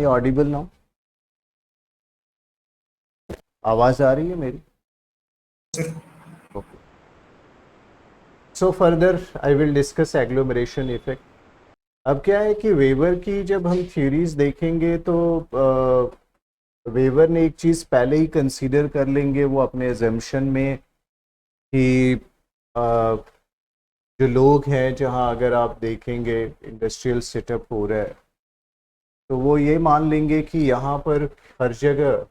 I audible now? आवाज आ रही है मेरी? Sir. Okay, so further I will discuss agglomeration effect. अब क्या है कि वेवर की जब हम थ्योरीज देखेंगे तो वेवर ने एक चीज़ पहले ही कंसीडर कर लेंगे वो अपने एजम्पशन में कि जो लोग हैं, जहाँ अगर आप देखेंगे इंडस्ट्रियल सेटअप हो रहा है, तो वो ये मान लेंगे कि यहाँ पर हर जगह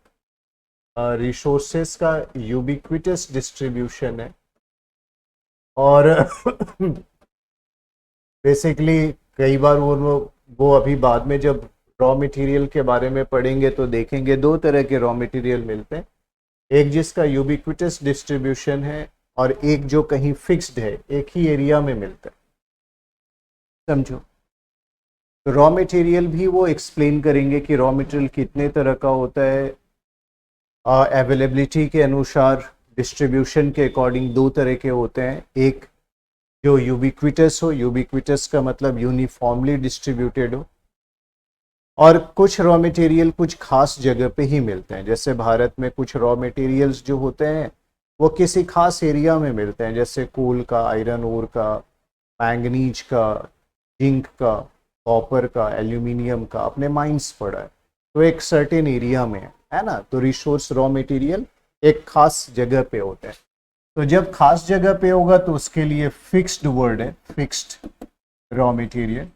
रिसोर्सेस का यूबिक्विटस डिस्ट्रीब्यूशन है। और बेसिकली कई बार वो अभी बाद में जब रॉ मटेरियल के बारे में पढ़ेंगे तो देखेंगे दो तरह के रॉ मटेरियल मिलते हैं, एक जिसका यूबिक्विटस डिस्ट्रीब्यूशन है और एक जो कहीं फिक्स्ड है, एक ही एरिया में मिलता है। समझो, तो रॉ मटेरियल भी वो एक्सप्लेन करेंगे कि रॉ मटेरियल कितने तरह का होता है, अवेलेबिलिटी के अनुसार, डिस्ट्रीब्यूशन के अकॉर्डिंग दो तरह के होते हैं। एक जो यूबिक्विटस हो, यूबिक्विटस का मतलब यूनिफॉर्मली डिस्ट्रीब्यूटेड हो, और कुछ रॉ मटेरियल कुछ खास जगह पे ही मिलते हैं। जैसे भारत में कुछ रॉ मटेरियल्स जो होते हैं वो किसी खास एरिया में मिलते हैं, जैसे कोल का, आयरन ओर का, मैंगनीज का, जिंक का, कॉपर का, एल्यूमिनियम का अपने माइंस पड़ा है, तो एक सर्टेन एरिया में है ना। तो रिसोर्स रॉ मटेरियल एक खास जगह पे होते हैं। तो जब खास जगह पे होगा तो उसके लिए फिक्स्ड वर्ड है, फिक्स्ड रॉ मटेरियल।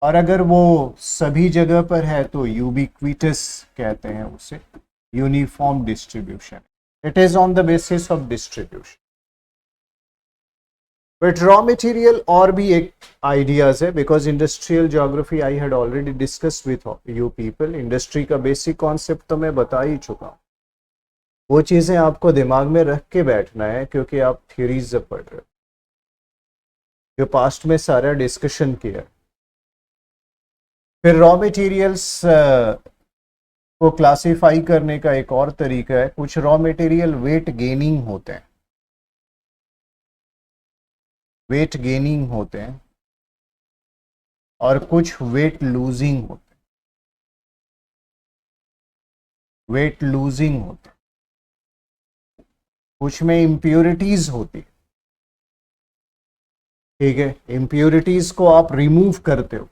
और अगर वो सभी जगह पर है तो यूबिक्विटस कहते हैं उसे, uniform distribution. It is on the basis of distribution. But raw material और भी एक आइडियाज है, because industrial geography I had already discuss with you people. Industry का बेसिक कॉन्सेप्ट तो मैं बता ही चुका हूँ, वो चीजें आपको दिमाग में रख के बैठना है क्योंकि आप थ्योरीज पढ़ रहे हो जो पास्ट में सारा डिस्कशन किया है। फिर रॉ मटेरियल्स को क्लासिफाई करने का एक और तरीका है। कुछ रॉ मटेरियल वेट गेनिंग होते हैं, वेट गेनिंग होते हैं, और कुछ वेट लूजिंग होते हैं, वेट लूजिंग होते हैं। कुछ में इम्प्योरिटीज होती है, ठीक है, इम्प्योरिटीज को आप रिमूव करते हो।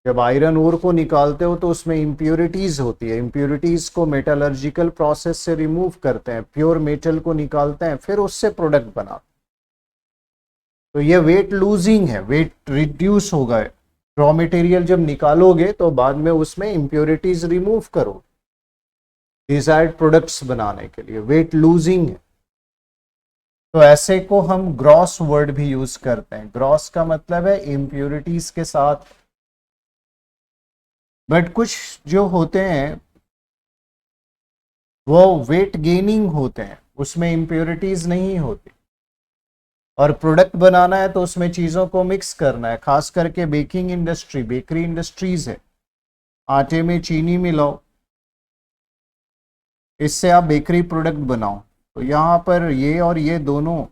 जब आयरन ओर को निकालते हो तो उसमें इम्प्योरिटीज होती है, इम्प्योरिटीज को मेटलर्जिकल प्रोसेस से रिमूव करते हैं, प्योर मेटल को निकालते हैं, फिर उससे प्रोडक्ट बनाते हैं। तो ये वेट लूजिंग है, वेट रिड्यूस होगा। रॉ मटेरियल जब निकालोगे तो बाद में उसमें इम्प्योरिटीज रिमूव करो डिजायर्ड प्रोडक्ट्स बनाने के लिए, वेट लूजिंग है। तो ऐसे को हम ग्रॉस वर्ड भी यूज करते हैं। ग्रॉस का मतलब है इम्प्योरिटीज के साथ। बट कुछ जो होते हैं वो वेट गेनिंग होते हैं, उसमें इम्प्योरिटीज नहीं होती, और प्रोडक्ट बनाना है तो उसमें चीज़ों को मिक्स करना है। खास करके बेकिंग इंडस्ट्री, बेकरी इंडस्ट्रीज है, आटे में चीनी मिलाओ, इससे आप बेकरी प्रोडक्ट बनाओ। तो यहाँ पर ये और ये दोनों,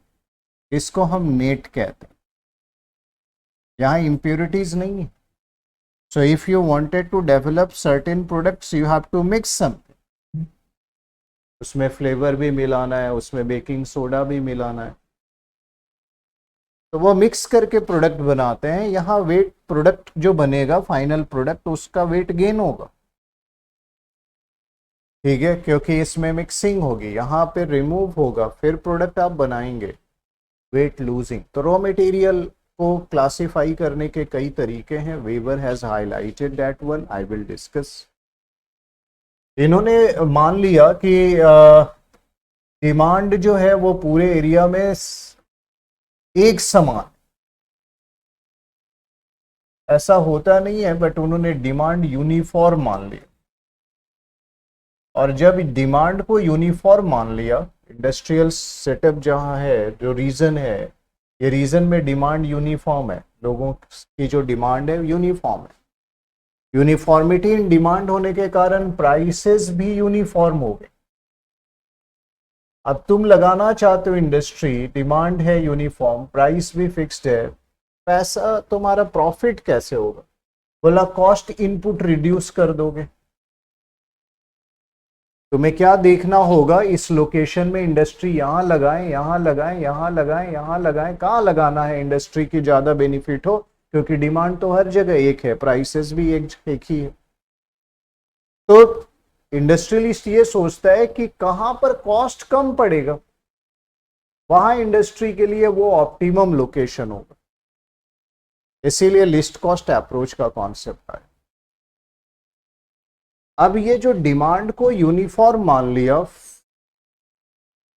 इसको हम नेट कहते हैं, यहाँ इम्प्योरिटीज नहीं है। So if you wanted to develop certain products you have to mix something, उसमें फ्लेवर भी मिलाना है, उसमें बेकिंग सोडा भी मिलाना है, तो वो मिक्स करके प्रोडक्ट बनाते हैं। यहाँ वेट प्रोडक्ट जो बनेगा, फाइनल प्रोडक्ट, उसका वेट गेन होगा, ठीक है, क्योंकि इसमें मिक्सिंग होगी, यहाँ पे रिमूव होगा, फिर प्रोडक्ट आप बनाएंगे, वेट लूजिंग। तो रॉ मटेरियल को क्लासिफाई करने के कई तरीके हैं। Weber has highlighted that one, I will discuss. इन्होंने मान लिया कि डिमांड जो है वो पूरे एरिया में एक समान, ऐसा होता नहीं है, बट उन्होंने डिमांड यूनिफॉर्म मान लिया। और जब डिमांड को यूनिफॉर्म मान लिया, इंडस्ट्रियल सेटअप जहां है, जो रीजन है, ये रीजन में डिमांड यूनिफॉर्म है, लोगों की जो डिमांड है यूनिफॉर्म है। यूनिफॉर्मिटी इन डिमांड होने के कारण प्राइसेस भी यूनिफॉर्म हो गए। अब तुम लगाना चाहते हो इंडस्ट्री, डिमांड है यूनिफॉर्म, प्राइस भी फिक्स्ड है, पैसा तुम्हारा प्रॉफिट कैसे होगा? बोला कॉस्ट इनपुट रिड्यूस कर दोगे। तुम्हें क्या देखना होगा, इस लोकेशन में इंडस्ट्री यहां लगाएं, यहां लगाएं, यहां लगाएं, यहां लगाएं, कहां लगाना है इंडस्ट्री की ज्यादा बेनिफिट हो, क्योंकि डिमांड तो हर जगह एक है, प्राइसेस भी एक ही है। तो इंडस्ट्रियलिस्ट ये सोचता है कि कहां पर कॉस्ट कम पड़ेगा, वहां इंडस्ट्री के लिए वो ऑप्टिमम लोकेशन होगा। इसीलिए लिस्ट कॉस्ट अप्रोच का कॉन्सेप्ट है। अब ये जो डिमांड को यूनिफॉर्म मान लिया,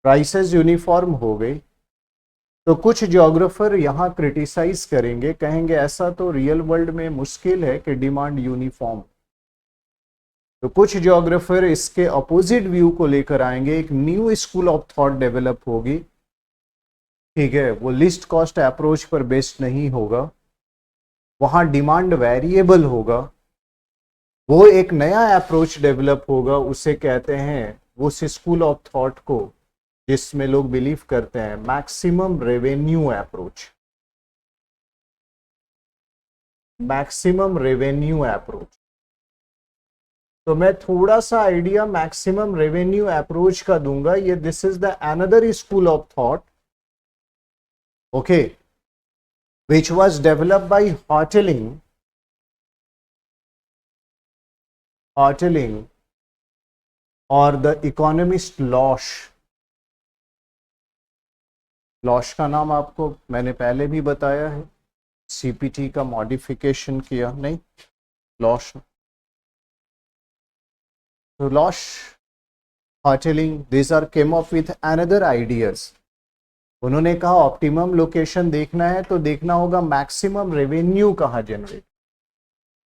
प्राइसेस यूनिफॉर्म हो गई, तो कुछ ज्योग्राफर यहां क्रिटिसाइज करेंगे, कहेंगे ऐसा तो रियल वर्ल्ड में मुश्किल है कि डिमांड यूनिफॉर्म। तो कुछ ज्योग्राफर इसके अपोजिट व्यू को लेकर आएंगे, एक new school of thought develop होगी, ठीक है, वो लिस्ट कॉस्ट अप्रोच पर बेस्ड नहीं होगा, वहां डिमांड वेरिएबल होगा, वो एक नया अप्रोच डेवलप होगा, उसे कहते हैं, उस स्कूल ऑफ थॉट को जिसमें लोग बिलीव करते हैं maximum revenue approach. Maximum revenue approach. तो मैं थोड़ा सा आइडिया मैक्सिमम रेवेन्यू अप्रोच का दूंगा। ये this is the another school of thought, okay, which was developed by Hartelling और the economist Losch। लॉश का नाम आपको मैंने पहले भी बताया है, सीपीटी का मॉडिफिकेशन किया नहीं, लॉश। तो लॉश, हार्टेलिंग, these are came up with another ideas। उन्होंने कहा ऑप्टिमम लोकेशन देखना है तो देखना होगा मैक्सिमम रेवेन्यू कहाँ जनरेट।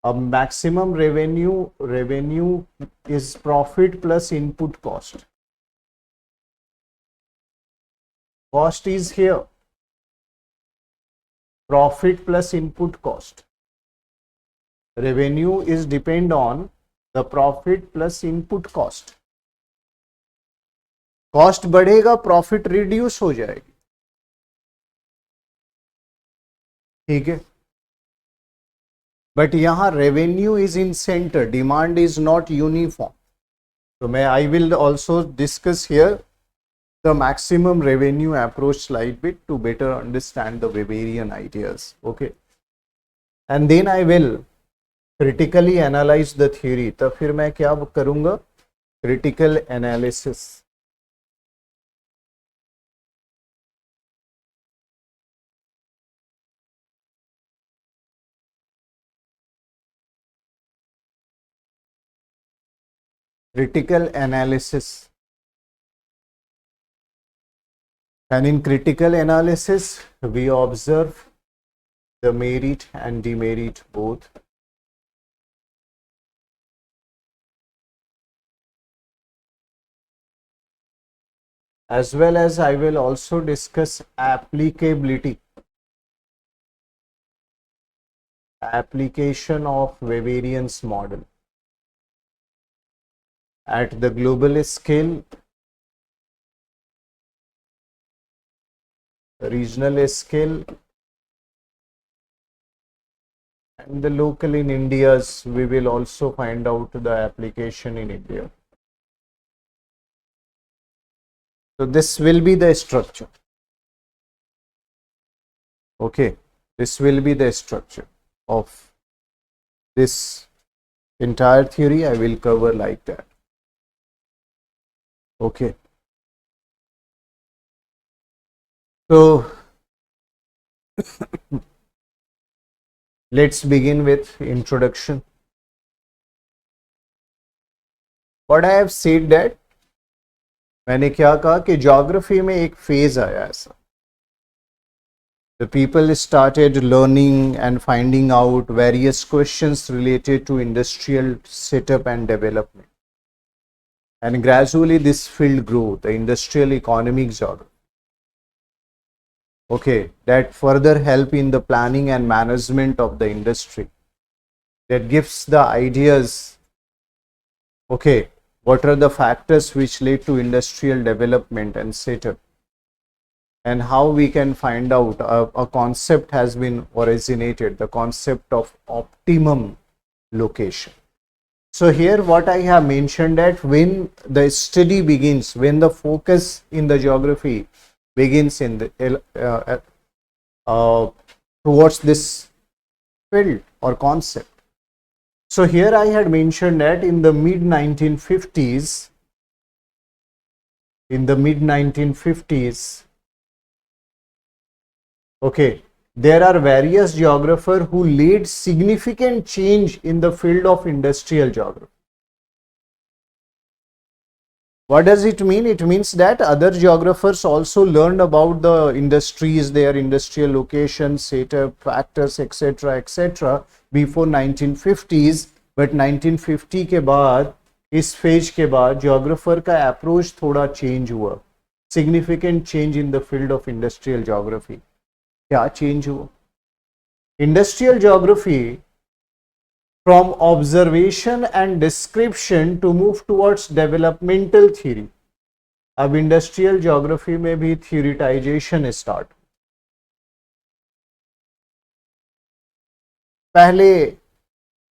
अब maximum revenue is profit plus input cost. Cost is here profit plus input cost, revenue is depend on the profit plus input cost. Cost बढ़ेगा, प्रॉफिट रिड्यूस हो जाएगी, ठीक है। बट यहां revenue is in centre, demand is not uniform. तो मैं I will also discuss here the maximum revenue approach slide bit to better understand the Weberian ideas, okay. And then I will critically analyse the theory. तो फिर मैं क्या करूंगा, critical analysis. Critical analysis, and in critical analysis we observe the merit and demerit both, as well as I will also discuss application of Weberian's model at the global scale, regional scale, and the local in India's. We will also find out the application in India. So this will be the structure, okay, this will be the structure of this entire theory. I will cover like that, okay. So let's begin with introduction. What I have said that मैंने क्या कहा कि geography में एक phase आया ऐसा, the people started learning and finding out various questions related to industrial setup and development, and gradually this field grew, the industrial economic geography, okay, that further help in the planning and management of the industry, that gives the ideas, okay, what are the factors which lead to industrial development and setup, and how we can find out a concept has been originated, the concept of optimum location. So here what I have mentioned that when the study begins, when the focus in the geography begins in the towards this field or concept. So here I had mentioned that in the mid 1950s, okay, there are various geographers who lead significant change in the field of industrial geography. What does it mean? It means that other geographers also learned about the industries, their industrial locations, setup, factors, etc. before 1950s. But 1950 के बाद, इस phase के बाद geographer का approach थोड़ा change हुआ. Significant change in the field of industrial geography. क्या change हुआ? Industrial geography from observation and description to move towards developmental theory. अब इंडस्ट्रियल ज्योग्राफी में भी थ्योरिटाइजेशन स्टार्ट. पहले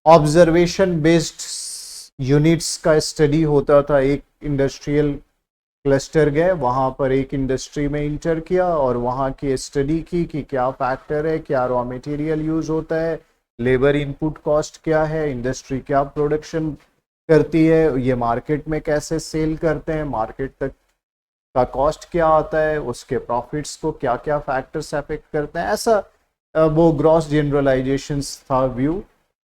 ऑब्जर्वेशन बेस्ड यूनिट्स का स्टडी होता था. एक इंडस्ट्रियल क्लस्टर गए, वहां पर एक इंडस्ट्री में इंटर किया और वहां की स्टडी की कि क्या फैक्टर है, क्या रॉ मटेरियल यूज होता है, लेबर इनपुट कॉस्ट क्या है, इंडस्ट्री क्या प्रोडक्शन करती है, ये मार्केट में कैसे सेल करते हैं, मार्केट तक का कॉस्ट क्या आता है, उसके प्रॉफिट्स को क्या क्या फैक्टर्स अफेक्ट करते हैं. ऐसा वो ग्रॉस जनरलाइजेशंस था व्यू,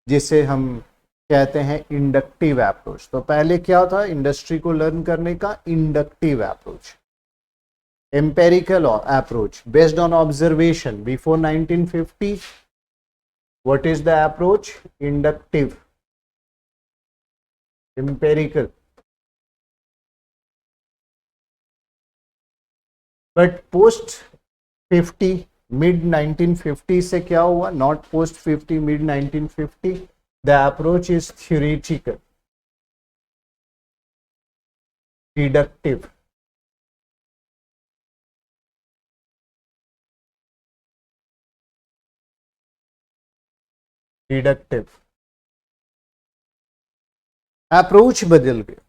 जिसे हम कहते हैं इंडक्टिव अप्रोच. तो पहले क्या था इंडस्ट्री को लर्न करने का? Inductive approach, empirical approach based on observation. Before 1950 what is the approach? Inductive, empirical. But post 50, mid 1950 से क्या हुआ? Not post 50, mid 1950, the approach is theoretical, deductive. Deductive approach बदल गया.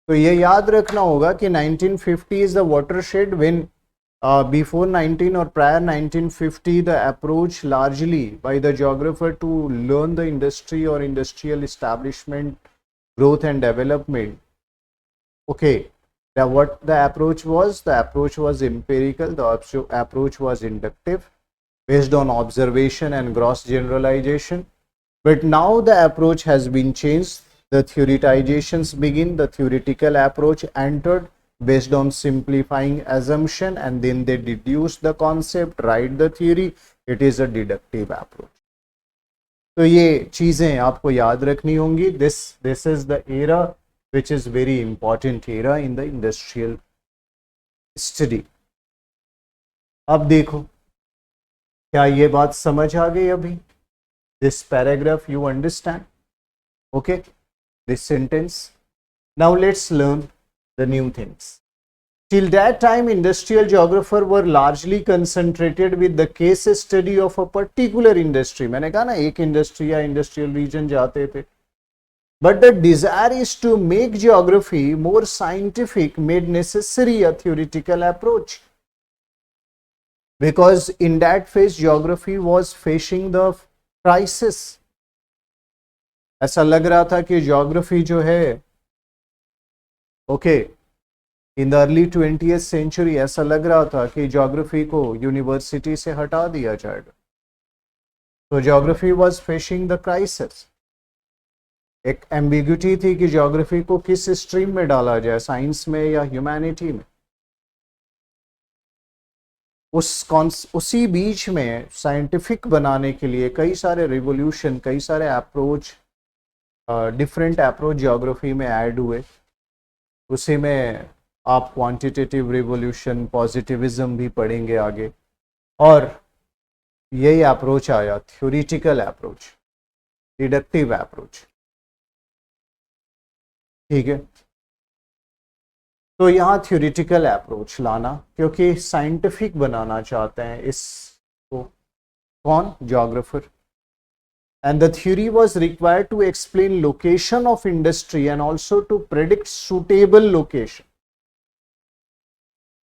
तो ये याद रखना होगा कि 1950 is the watershed when before 19 और prior 1950 the approach largely by the geographer to learn the industry और industrial establishment, growth and development. Okay, what the approach was? The approach was empirical, the approach was inductive, based on observation and gross generalization. But now the approach has been changed. The theoretizations begin. The theoretical approach entered based on simplifying assumption, and then they deduce the concept, write the theory. It is a deductive approach. तो ये चीजें आपको याद रखनी होंगी. This is the era which is very important era in the industrial study. अब देखो, क्या ये बात समझ आ गई अभी? This paragraph you understand? Okay, this sentence. Now let's learn the new things. Till that time industrial geographer were largely concentrated with the case study of a particular industry. मैंने कहा ना, एक इंडस्ट्री या इंडस्ट्रियल रीजन जाते थे. But the desire is to make geography more scientific made necessary a theoretical approach. Because in that phase geography was facing the crisis. ऐसा लग रहा था कि geography जो है, okay, in the early 20th century ऐसा लग रहा था कि geography को यूनिवर्सिटी से हटा दिया जाएगा. तो geography was facing the crisis. एक एम्बिग्यूटी थी कि geography को किस स्ट्रीम में डाला जाए, साइंस में या ह्यूमैनिटी में. उसी बीच में साइंटिफिक बनाने के लिए कई सारे रिवोल्यूशन, कई सारे अप्रोच, डिफरेंट अप्रोच जियोग्राफी में ऐड हुए. उसी में आप क्वांटिटेटिव रिवोल्यूशन, पॉजिटिविज्म भी पढ़ेंगे आगे. और यही अप्रोच आया, थ्योरेटिकल अप्रोच, डिडक्टिव अप्रोच. ठीक है, तो यहाँ थ्योरेटिकल अप्रोच लाना, क्योंकि साइंटिफिक बनाना चाहते हैं इसको. कौन? Geographer. and the theory was required to explain location of industry and also to predict suitable location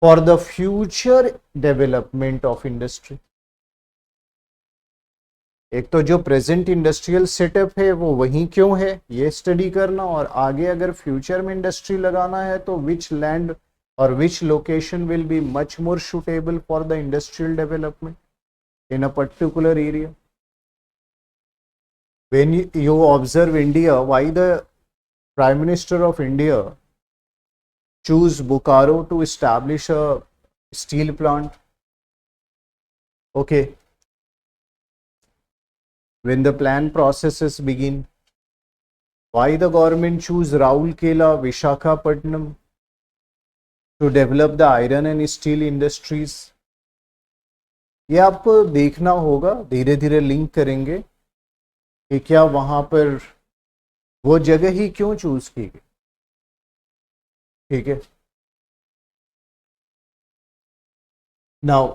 for the future development of industry. एक तो जो प्रेजेंट इंडस्ट्रियल सेटअप है वो वहीं क्यों है ये स्टडी करना, और आगे अगर फ्यूचर में इंडस्ट्री लगाना है तो विच लैंड और विच location will be much more suitable for the industrial development in a particular area. When you observe India, why the Prime Minister of India choose Bokaro to establish a steel plant? Okay. When the plan processes begin, why the government choose Raulkela, Vishakhapatnam to develop the iron and steel industries? ये आपको देखना होगा, धीरे धीरे link करेंगे कि क्या वहां पर वो जगह ही क्यों चूज की गई. ठीक है. Now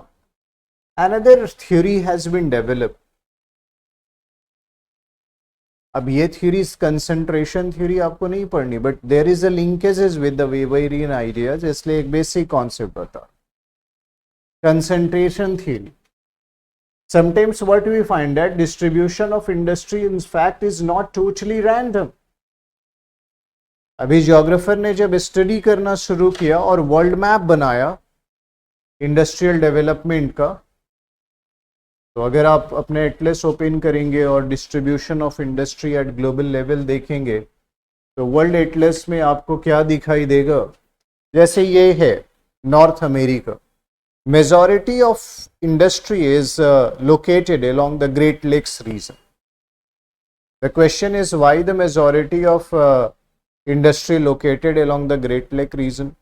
another theory has been developed. अब ये थ्योरीज कंसंट्रेशन थ्योरी आपको नहीं पढ़नी, but there is a linkages with the Weberian ideas, इसलिए एक बेसिक कॉन्सेप्ट बता. Concentration theory, sometimes what we find that distribution of industry in fact is not totally random. अभी geographer ने जब study करना शुरू किया और वर्ल्ड मैप बनाया इंडस्ट्रियल डेवलपमेंट का, तो अगर आप अपने एटलस ओपन करेंगे और distribution of industry at global level देखेंगे तो वर्ल्ड एटलस में आपको क्या दिखाई देगा. जैसे ये है north America, majority of industry is located along the Great Lakes region. The question is why the majority of industry located along the Great Lake region.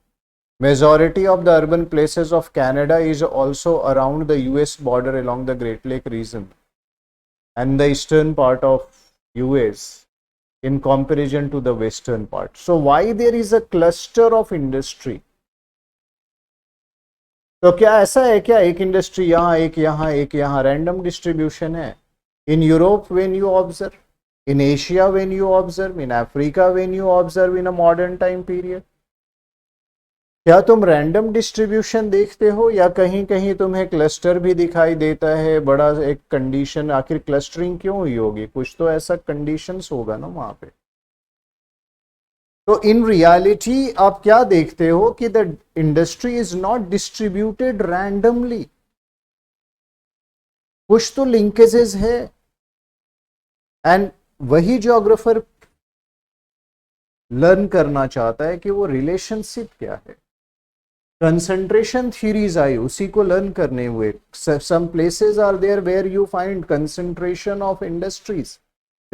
Majority of the urban places of Canada is also around the US border along the Great Lake region and the eastern part of US in comparison to the western part. So why there is a cluster of industry? तो क्या ऐसा है क्या एक industry यहाँ एक यहाँ एक यहाँ, रैंडम डिस्ट्रीब्यूशन है? In Europe when you observe, in Asia when you observe, in Africa when you observe in a modern time period, क्या तुम रैंडम डिस्ट्रीब्यूशन देखते हो या कहीं कहीं तुम्हें क्लस्टर भी दिखाई देता है, बड़ा एक कंडीशन? आखिर क्लस्टरिंग क्यों हुई होगी? कुछ तो ऐसा कंडीशंस होगा ना वहां पे. तो इन रियलिटी आप क्या देखते हो कि the industry is not distributed randomly, कुछ तो लिंकेजेस है. एंड वही ज्योग्राफर लर्न करना चाहता है कि वो रिलेशनशिप क्या है. कंसंट्रेशन थ्योरीज आई उसी को लर्न करने हुए. Some places are there where you find concentration of industries.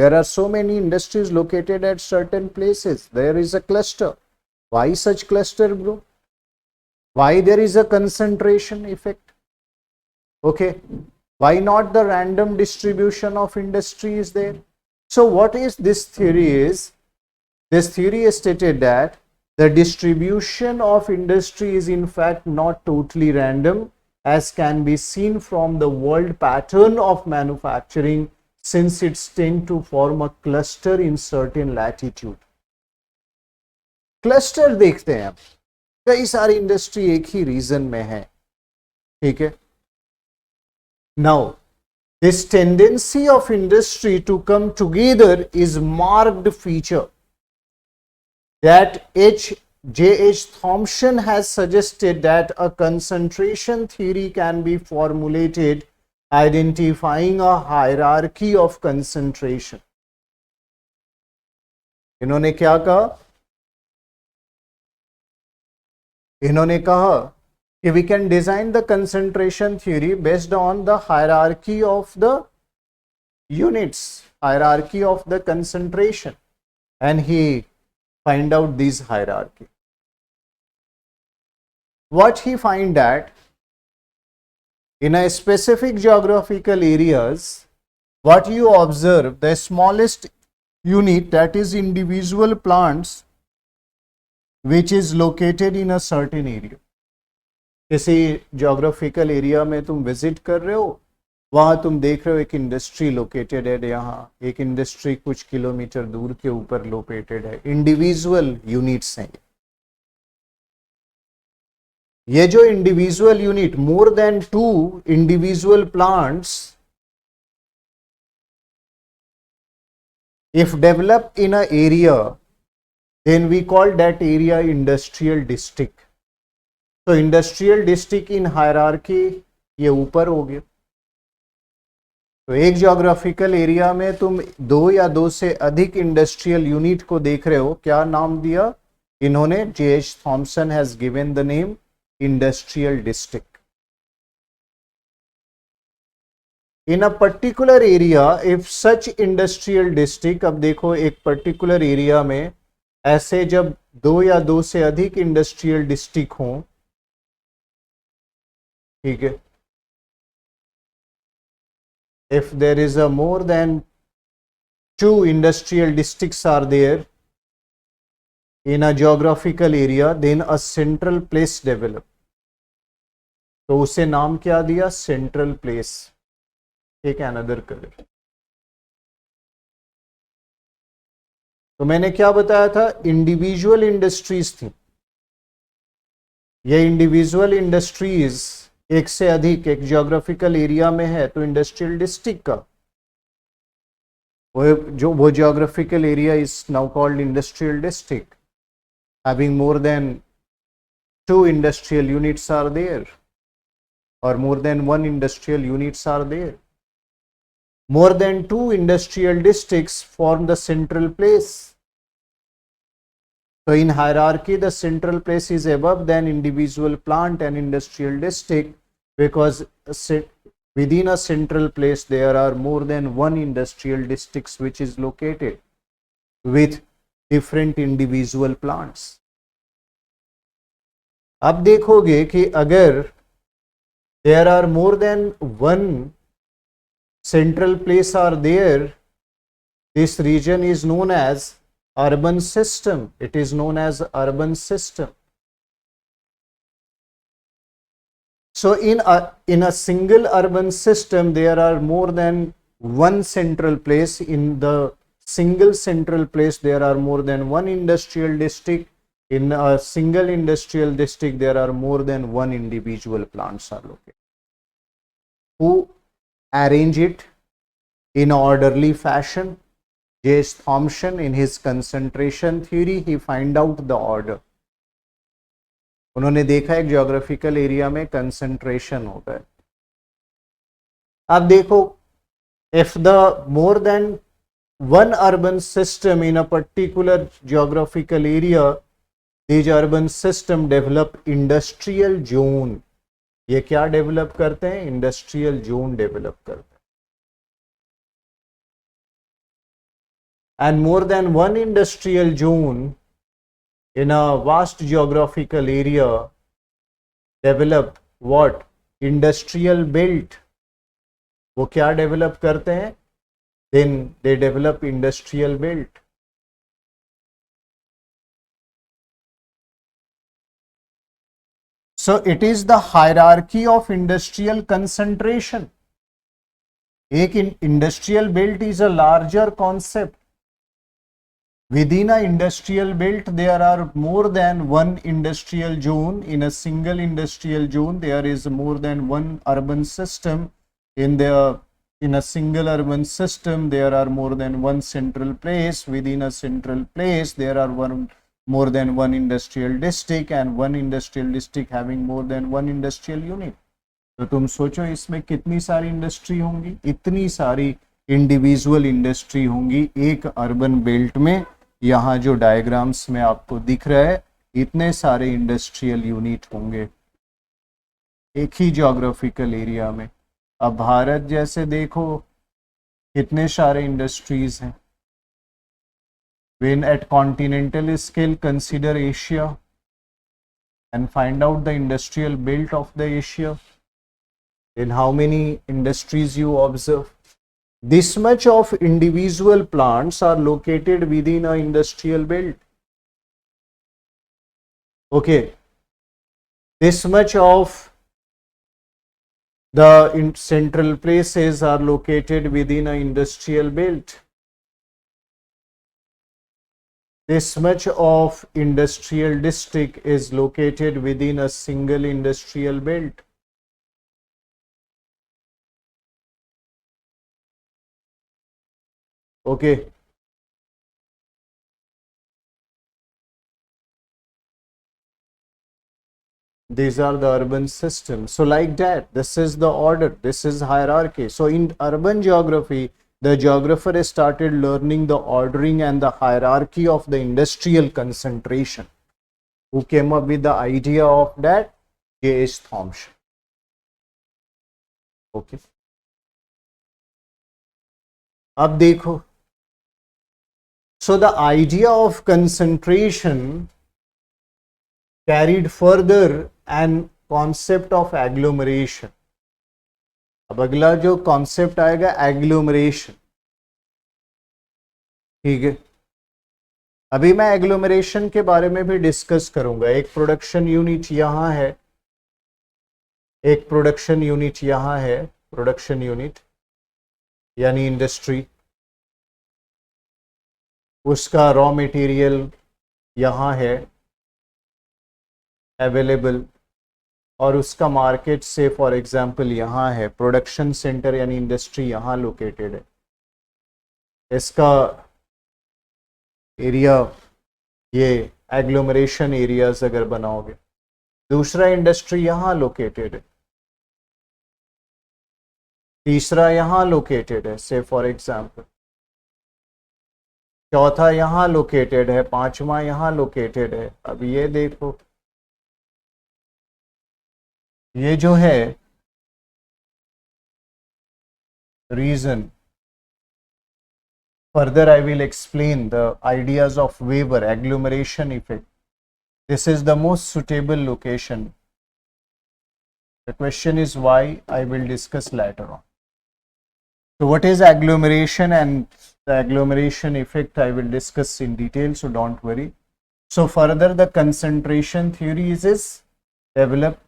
There are so many industries located at certain places. There is a cluster. Why such cluster, bro? Why there is a concentration effect? Okay. Why not the random distribution of industry is there? So what is this theory is? This theory is stated that the distribution of industry is in fact not totally random, as can be seen from the world pattern of manufacturing, since it's tend to form a cluster in certain latitude. Cluster देखते हैं, कई सारी industry एक ही reason में है. ठीक है. Now, this tendency of industry to come together is marked feature that J.H. Thomson has suggested that a concentration theory can be formulated identifying a hierarchy of concentration. इन्होंने क्या कहा? इन्होंने कहा कि we can design the concentration theory based on the hierarchy of the units, hierarchy of the concentration, and he find out this hierarchy. What he find that in a specific geographical areas, what you observe, the smallest unit, that is individual plants which is located in a certain area. किसी geographical area में तुम visit कर रहे हो, वहां तुम देख रहे हो एक इंडस्ट्री लोकेटेड है, यहाँ एक इंडस्ट्री कुछ किलोमीटर दूर के ऊपर लोकेटेड है, इंडिविजुअल यूनिट्स हैं। ये जो individual unit, more than 2 individual plants if developed in a area, then we call that area industrial district. तो इंडस्ट्रियल डिस्ट्रिक्ट इन हायरार्की ये ऊपर हो गया। तो एक ज्योग्राफिकल एरिया में तुम 2 या 2 से अधिक इंडस्ट्रियल यूनिट को देख रहे हो, क्या नाम दिया इन्होंने? J.H. Thomson has given the name industrial district. In a particular area, if such industrial district, अब देखो एक पर्टिकुलर एरिया में ऐसे जब 2 या 2 से अधिक इंडस्ट्रियल डिस्ट्रिक्ट हों, ठीक है, if there is a more than 2 industrial districts are there in a geographical area, then a central place develop. तो उसे नाम क्या दिया? Central place. Take another colour. तो मैंने क्या बताया था? इंडिविजुअल इंडस्ट्रीज थी। ये इंडिविजुअल इंडस्ट्रीज एक से अधिक एक ज्योग्राफिकल एरिया में है, तो इंडस्ट्रियल डिस्ट्रिक्ट का वो geographical area is now called industrial district, having more than 2 industrial units are there, or more than 1 industrial units are there. More than 2 industrial districts form the central place. So in hierarchy, the central place is above than individual plant and industrial district, because within a central place there are more than 1 industrial districts which is located with different individual plants. अब देखोगे कि अगर there are more than 1 central place are there, this region is known as urban system. It is known as urban system. So in a single urban system there are more than 1 central place. In the single central place there are more than 1 industrial district. In a single industrial district there are more than 1 individual plants are located. Who arrange it in orderly fashion? J.H. Thomson, in his concentration theory, he find out the order. उन्होंने देखा एक geographical area में concentration होता है। अब देखो, if the more than 1 urban system in a particular geographical area, these urban system develop industrial zone. ये क्या डेवलप करते हैं? इंडस्ट्रियल जोन डेवलप करते हैं। And more than 1 industrial zone in a vast geographical area develop what? Industrial belt. वो क्या develop करते हैं? Then they develop industrial belt. So it is the hierarchy of industrial concentration. एक industrial belt is a larger concept. Within a industrial belt there are more than 1 industrial zone. In a single industrial zone there is more than 1 urban system. In a single urban system there are more than 1 central place. Within a central place there are more than 1 industrial district, and 1 industrial district having more than 1 industrial unit. तो तुम सोचो इसमें कितनी सारी industry होंगी? इतनी सारी individual industry होंगी एक अर्बन बेल्ट में। यहाँ जो डायग्राम्स में आपको दिख रहा है, इतने सारे इंडस्ट्रियल यूनिट होंगे एक ही ज्योग्राफिकल एरिया में। अब भारत जैसे देखो कितने सारे इंडस्ट्रीज हैं। When at continental scale consider Asia and find out the industrial belt of the Asia, then how many industries you observe? This much of individual plants are located within a industrial belt. Okay, this much of The central places are located within an industrial belt. This much of industrial district is located within a single industrial belt. Okay. These are the urban systems. So like that, this is the order, this is hierarchy. So in urban geography, the geographer started learning the ordering and the hierarchy of the industrial concentration. Who came up with the idea of that? J.H. Thomson. Okay. अब देखो. So the idea of concentration carried further and concept of agglomeration. अब अगला जो concept आएगा agglomeration. ठीक है. अभी मैं एग्लोमरेशन के बारे में भी डिस्कस करूंगा. एक प्रोडक्शन यूनिट यहाँ है, एक प्रोडक्शन यूनिट यहाँ है, प्रोडक्शन यूनिट यानी इंडस्ट्री, उसका रॉ मटेरियल यहाँ है अवेलेबल, और उसका मार्केट से फॉर एग्जांपल यहाँ है. प्रोडक्शन सेंटर यानी इंडस्ट्री यहाँ लोकेटेड है. इसका एरिया, ये एग्लोमरेशन एरियाज अगर बनाओगे. दूसरा इंडस्ट्री यहाँ लोकेटेड है, तीसरा यहाँ लोकेटेड है से फॉर एग्जांपल, चौथा यहाँ लोकेटेड है, पांचवा यहाँ लोकेटेड है. अब ये देखो, ये जो है reason. Further, I will explain the ideas of Weber agglomeration effect. This is the most suitable location. The question is why, I will discuss later on. So what is agglomeration and the agglomeration effect I will discuss in detail, so don't worry. So further, the concentration theory is developed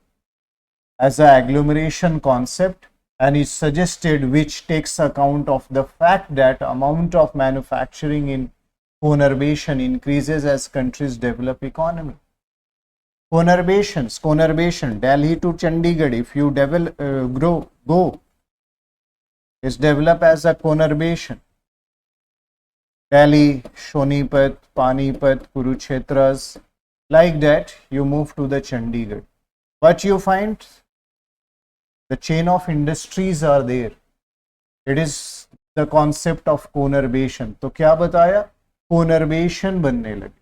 as an agglomeration concept and is suggested, which takes account of the fact that amount of manufacturing in conurbation increases as countries develop economy. Conurbation, Delhi to Chandigarh, if you go, is develop as a conurbation. Delhi, Shonipat, Panipat, Kurukshetras, like that you move to the Chandigarh. But you find the chain of industries are there. It is the concept of conurbation. तो क्या बताया? Conurbation बनने लगे.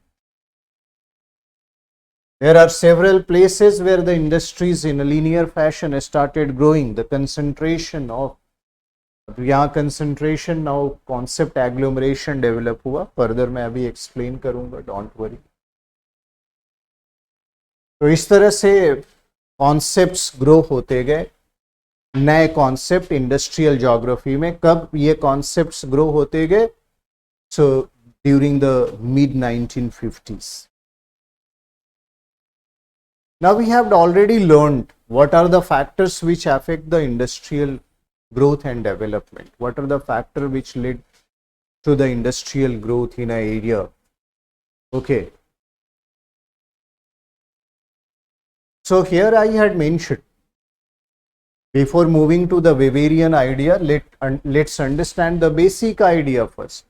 There are several places where the industries in a linear fashion started growing. The concentration of, यहाँ concentration now concept agglomeration develop हुआ. Further मैं अभी explain करूँगा, don't worry. तो इस तरह से concepts grow होते गए. नए कॉन्सेप्ट इंडस्ट्रियल ज्योग्राफी में. कब ये कॉन्सेप्ट्स ग्रो होते गए? So during the mid 1950s. Now we have already learned what are the factors which affect the industrial growth and development. What are the factors which led to the industrial growth in an area? Okay. So here I had mentioned, before moving to the Weberian idea, let's understand the basic idea first.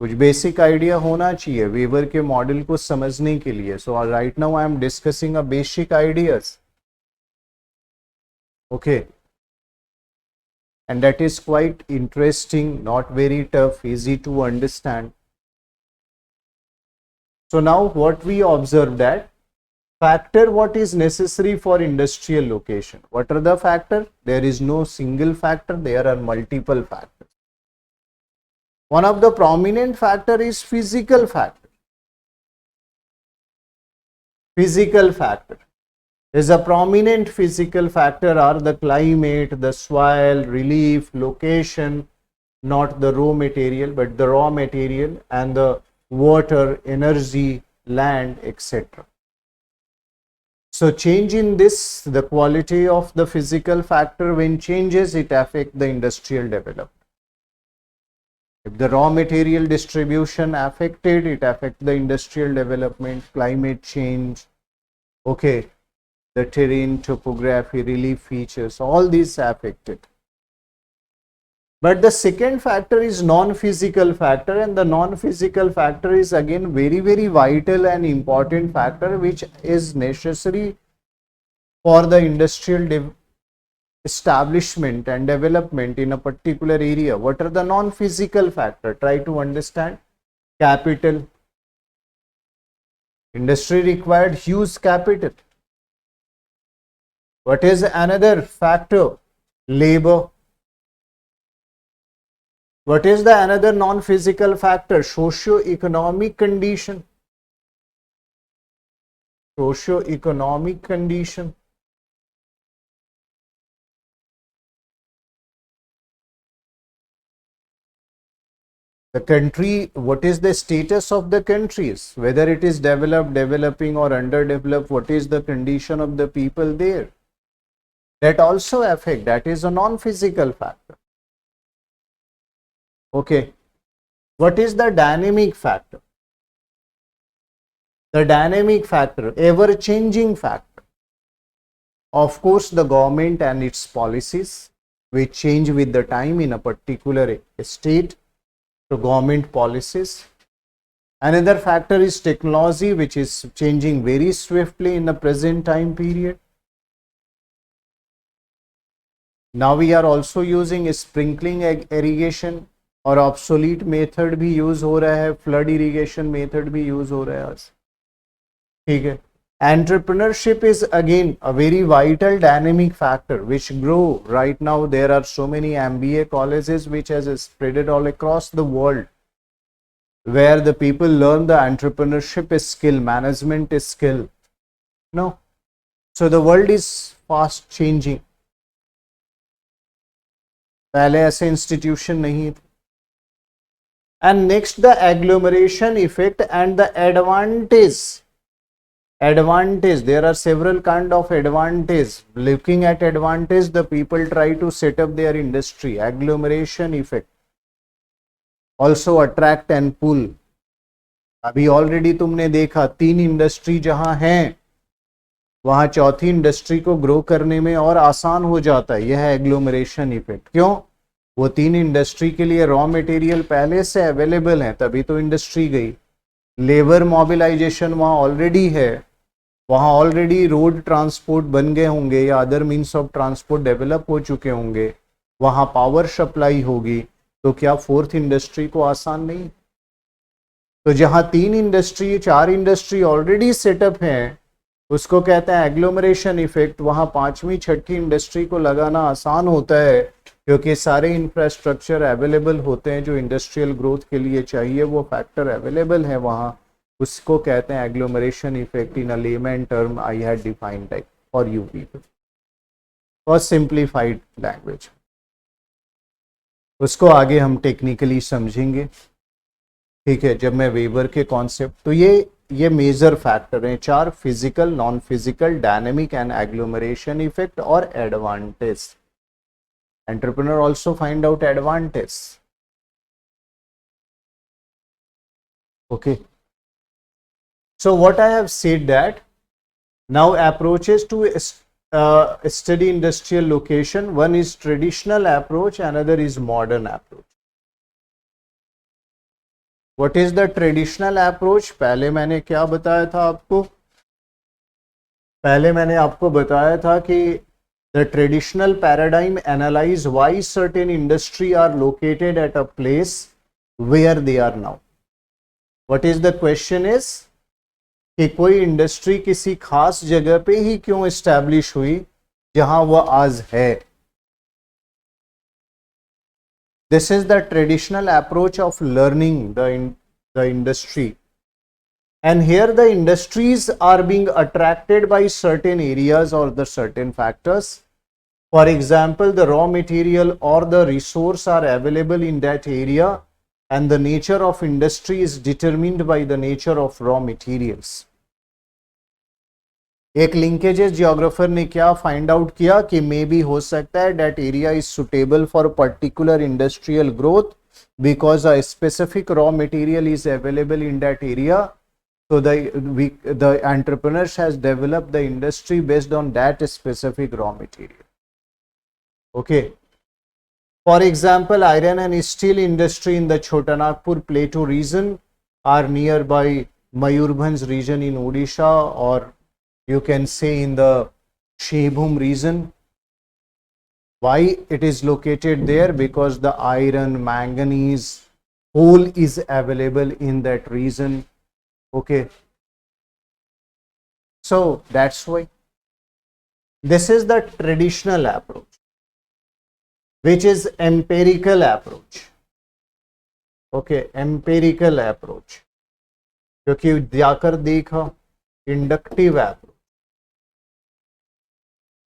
कुछ basic idea होना चाहिए Weber के model को समझने के लिए. So right now I am discussing a basic ideas. Okay, and that is quite interesting, not very tough, easy to understand. So now what we observe that factor what is necessary for industrial location. What are the factor? There is no single factor, there are multiple factors. One of the prominent factor is physical factor. Physical factor is a prominent physical factor are the climate, the soil, relief, location, not the raw material, but the raw material and the water, energy, land, etc. So change in this, the quality of the physical factor, when changes, it affect the industrial development. If the raw material distribution affected, it affect the industrial development, climate change, okay, the terrain, topography, relief features, all these affected. But the second factor is non-physical factor, and the non-physical factor is again very, very vital and important factor which is necessary for the industrial establishment and development in a particular area. What are the non-physical factor? Try to understand. Capital. Industry required huge capital. What is another factor? Labor. What is the another non-physical factor? Socio-economic condition. Socio-economic condition. The country, what is the status of the countries? Whether it is developed, developing, or underdeveloped, what is the condition of the people there? That also affect, that is a non-physical factor. Okay. What is the dynamic factor? The dynamic factor, ever-changing factor. Of course, the government and its policies which change with the time in a particular state. So government policies. Another factor is technology, which is changing very swiftly in the present time period. Now we are also using sprinkling irrigation, और obsolete method भी use हो रहा है, flood irrigation method भी use हो रहा है आज, ठीक है. Entrepreneurship is again a very vital dynamic factor which grow right now. There are so many MBA colleges which has spreaded all across the world where the people learn the entrepreneurship is skill, management is skill. No, so the world is fast changing. पहले ऐसे institution नहीं थे. And next, the agglomeration effect and the advantage. There are several kind of advantage. Looking at advantage, the people try to set up their industry. Agglomeration effect. Also attract and pull. अभी already तुमने देखा 3 industry जहां हैं वहां चौथी industry को grow करने में और आसान हो जाता है. यह है एग्लोमरेशन इफेक्ट. क्यों? वो 3 इंडस्ट्री के लिए रॉ मटेरियल पहले से अवेलेबल है, तभी तो इंडस्ट्री गई. लेबर मोबिलाइजेशन वहाँ ऑलरेडी है, वहाँ ऑलरेडी रोड ट्रांसपोर्ट बन गए होंगे या other means of transport develop हो चुके होंगे, वहाँ पावर सप्लाई होगी. तो क्या 4th इंडस्ट्री को आसान नहीं? तो जहाँ 3 इंडस्ट्री 4 इंडस्ट्री ऑलरेडी सेटअप हैं उसको कहते हैं एग्लोमरेशन इफेक्ट. वहाँ 5वीं 6ठी इंडस्ट्री को लगाना आसान होता है क्योंकि सारे इंफ्रास्ट्रक्चर अवेलेबल होते हैं जो इंडस्ट्रियल ग्रोथ के लिए चाहिए, वो फैक्टर अवेलेबल है वहाँ. उसको कहते हैं agglomeration effect. In a layman term I had defined that for you people और सिंप्लीफाइड लैंग्वेज. उसको आगे हम टेक्निकली समझेंगे, ठीक है, जब मैं वेबर के कॉन्सेप्ट. तो ये मेजर फैक्टर हैं 4: physical, non physical, dynamic and agglomeration effect और advantage. Entrepreneur also find out advantage. Okay. So what I have said that now approaches to study industrial location. One is traditional approach, another is modern approach. What is the traditional approach? पहले मैंने क्या बताया था आपको? पहले मैंने आपको बताया था कि the traditional paradigm analyze why certain industry are located at a place where they are now. What is the question is कि कोई इंडस्ट्री किसी खास जगह पे ही क्यों एस्टैब्लिश हुई जहां वह आज है. This is the traditional approach of learning the industry. And here the industries are being attracted by certain areas or the certain factors. For example, the raw material or the resource are available in that area and the nature of industry is determined by the nature of raw materials. एक linkages geographer ने क्या find out किया कि may be हो सकता है that area is suitable for particular industrial growth because a specific raw material is available in that area. So the entrepreneurs has developed the industry based on that specific raw material. Okay. For example, iron and steel industry in the Chota Nagpur Plateau region are nearby Mayurbhanj region in Odisha, or you can say in the Shebhum region. Why it is located there? Because the iron, manganese, coal is available in that region. Okay, so that's why this is the traditional approach, which is empirical approach. Okay, empirical approach, क्योंकि जाकर देखा. Inductive approach.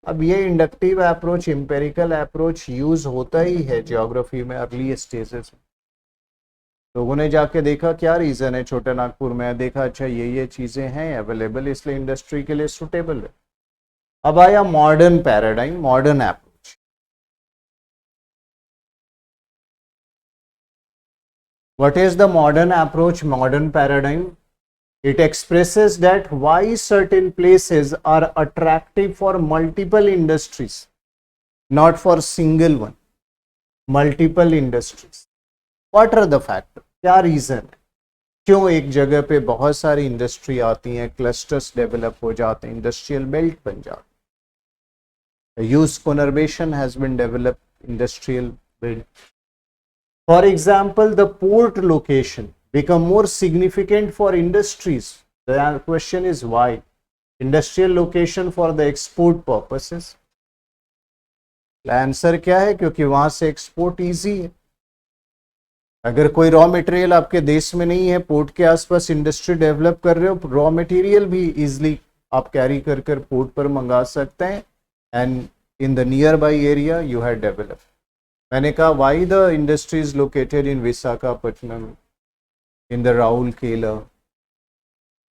अब ये inductive approach, empirical approach use होता ही है geography में early stages में. लोगों ने जाके देखा क्या रीजन है छोटे नागपुर में, देखा अच्छा ये चीजें हैं अवेलेबल इसलिए इंडस्ट्री के लिए सुटेबल है. अब आया modern paradigm, modern approach. What is the modern approach, modern paradigm? It expresses that why certain places are attractive for multiple industries, not for single one. Multiple industries. What are the factors? क्या reason है क्यों एक जगह पे बहुत सारी industry आती हैं, क्लस्टर्स डेवलप हो जाते हैं, इंडस्ट्रियल बेल्ट बन जाते हैं. Use conurbation has been develop, industrial belt. For example, the port location become more significant for industries. The question is why? Industrial location for the export purposes. Answer क्या है? क्योंकि वहां से एक्सपोर्ट इजी है. अगर कोई रॉ मटेरियल आपके देश में नहीं है, पोर्ट के आसपास इंडस्ट्री डेवलप कर रहे हो, रॉ मटेरियल भी इजिली आप कैरी कर पोर्ट पर मंगा सकते हैं. And in the near by area you have develop. मैंने कहा why the industry is located in Visakhapatnam, in the Rourkela.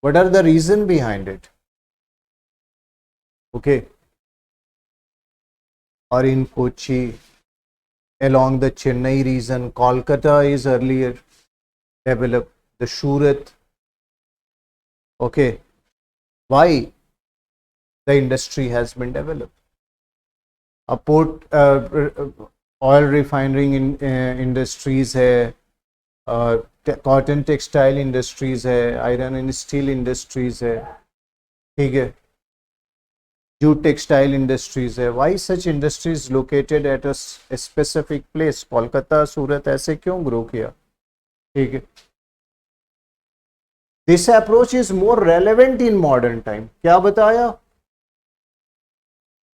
What are the reason behind it? Okay. Or in Kochi, along the Chennai region, Kolkata is earlier developed, the Surat. Okay. Why? The industry has been developed. A port, oil refining industries है, cotton textile industries है, iron and steel industries है, ठीक है, jute textile industries है. Why such industries located at a specific place? Kolkata, Surat ऐसे क्यों grow किया? ठीक है. This approach is more relevant in modern time. क्या बताया?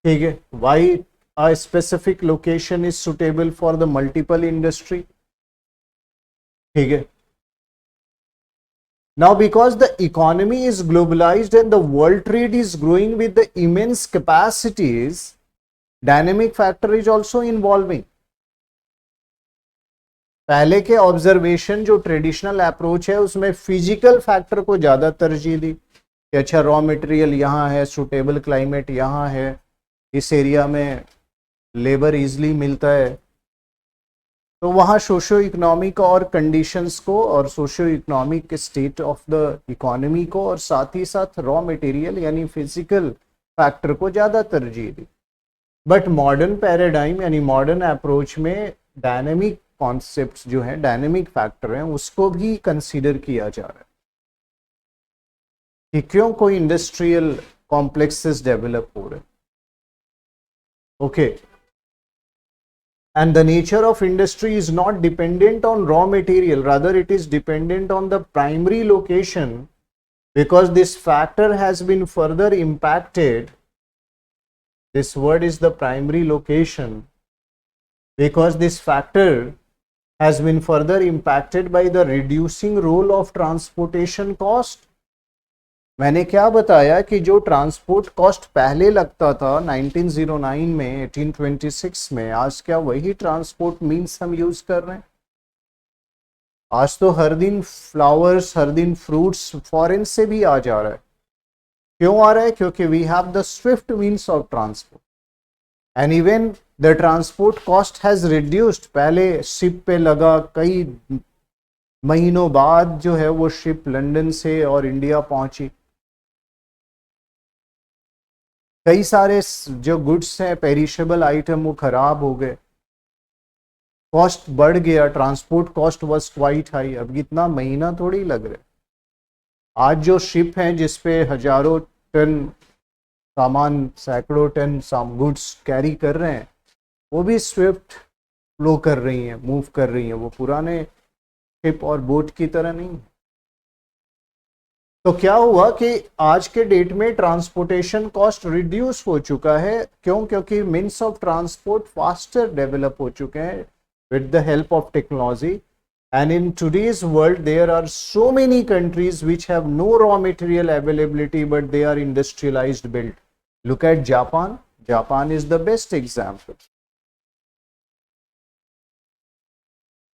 ठीक है. Why a specific location is suitable for the multiple industry. ठीक है. Now, because the economy is globalized and the world trade is growing with the immense capacities, dynamic factor is also involving. पहले के observation जो traditional approach है उसमें physical factor को ज्यादा तरजीह दी कि अच्छा रॉ मटेरियल यहाँ है, सुटेबल क्लाइमेट यहाँ है, इस एरिया में लेबर इजीली मिलता है, तो वहाँ सोशो इकोनॉमिक और कंडीशंस को और socio economic state of the economy को और साथ ही साथ रॉ मटेरियल यानी फिजिकल फैक्टर को ज़्यादा तरजीह दी. बट मॉडर्न पैराडाइम यानी मॉडर्न अप्रोच में डायनेमिक कॉन्सेप्ट्स जो हैं, डायनेमिक फैक्टर हैं, उसको भी कंसीडर किया जा रहा है कि क्यों कोई इंडस्ट्रियल कॉम्प्लेक्सेस डेवलप हो रहे. Okay. And the nature of industry is not dependent on raw material, rather it is dependent on the primary location, because this factor has been further impacted. This word is the primary location, because this factor has been further impacted by the reducing role of transportation cost. मैंने क्या बताया कि जो transport cost पहले लगता था 1909 में, 1826 में, आज क्या वही ट्रांसपोर्ट मीन्स हम यूज कर रहे हैं? आज तो हर दिन फ्लावर्स, हर दिन फ्रूट्स फॉरेन से भी आ जा रहा है. क्यों आ रहा है? क्योंकि we have the swift means of transport and even the transport cost has reduced. पहले शिप पे लगा, कई महीनों बाद जो है वो शिप लंदन से और इंडिया पहुंची। कई सारे जो गुड्स हैं, पेरिशेबल आइटम, वो खराब हो गए, कॉस्ट बढ़ गया, transport cost was quite high. अब इतना महीना थोड़ी लग रहा है। आज जो शिप हैं जिसपे हजारों टन सामान, सैकड़ों टन गुड्स कैरी कर रहे हैं, वो भी स्विफ्ट फ्लो कर रही हैं, मूव कर रही हैं, वो पुराने शिप और बोट की तरह नहीं। तो क्या हुआ कि आज के डेट में ट्रांसपोर्टेशन कॉस्ट रिड्यूस हो चुका है। क्यों? क्योंकि means of transport faster develop हो चुके हैं with the help of technology. And in today's world, there are so many countries which have no raw material availability, but they are industrialized built. Look at Japan. Japan is the best example.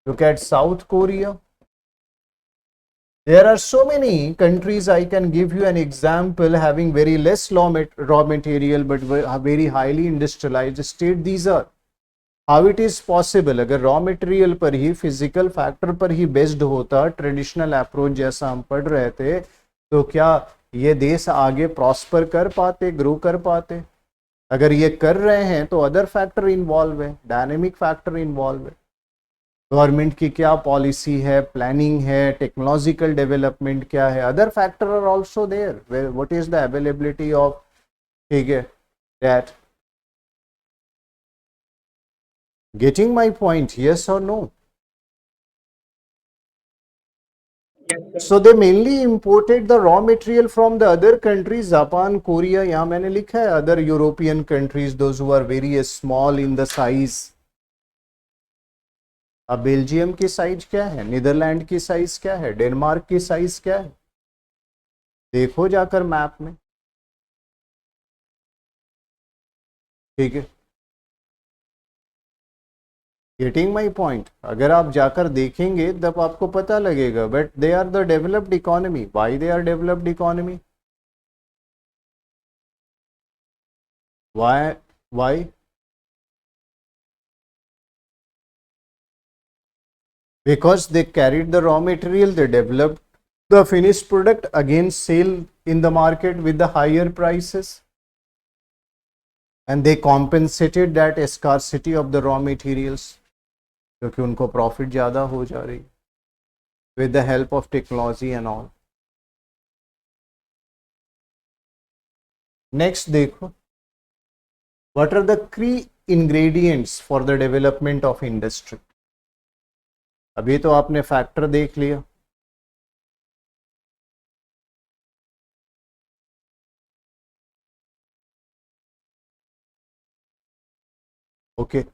Look at South Korea. There are so many countries. I can give you an example having very less raw material, but very highly industrialized state. These are how it is possible. अगर raw material पर ही, physical factor पर ही based होता, traditional approach जैसा हम पढ़ रहे थे, तो क्या ये देश आगे प्रॉस्पर कर पाते, ग्रो कर पाते? अगर ये कर रहे हैं तो अदर फैक्टर इन्वॉल्व है, डायनेमिक फैक्टर इन्वॉल्व है। गवर्नमेंट की क्या पॉलिसी है, प्लानिंग है, टेक्नोलॉजिकल डेवलपमेंट क्या है, other factor are also there. What is the availability of, ठीक है, that. Getting my point, yes or no? Yes, so they mainly imported the raw material from the other countries, Japan, Korea, यहाँ मैंने लिखा है other European countries, those who are very small in the size. अब Belgium की size क्या है, Netherlands की size क्या है, डेनमार्क की साइज क्या है, देखो जाकर मैप में, ठीक है। Getting my point? अगर आप जाकर देखेंगे तब आपको पता लगेगा। But they are the developed economy. Why they are developed economy? Why? Because they carried the raw material, they developed the finished product, again sale in the market with the higher prices, and they compensated that scarcity of the raw materials, क्योंकि उनको profit ज़्यादा हो जा रही with the help of technology and all. Next देखो, what are the key ingredients for the development of industry? अभी तो आपने फैक्टर देख लिया, okay.